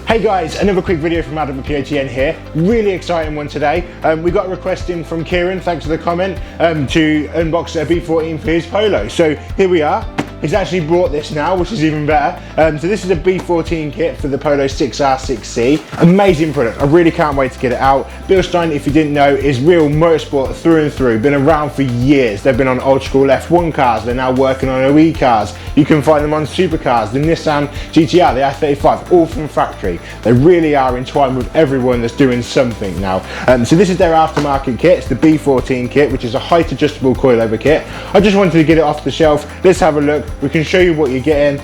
Hey guys, another quick video from Adam at POTN here. Really exciting one today. We got a request in from Kieran, thanks for the comment, to unbox a B14 for his Polo. So here we are. He's actually brought this now, which is even better. So this is a B14 kit for the Polo 6R6C. Amazing product, I really can't wait to get it out. BILSTEIN, if you didn't know, is real motorsport through and through. Been around for years. They've been on old school F1 cars, they're now working on OE cars. You can find them on supercars, the Nissan GTI, the i35, all from factory. They really are entwined with everyone that's doing something now. So this is their aftermarket kit, it's the B14 kit, which is a height adjustable coilover kit. I just wanted to get it off the shelf. Let's have a look. We can show you what you're getting.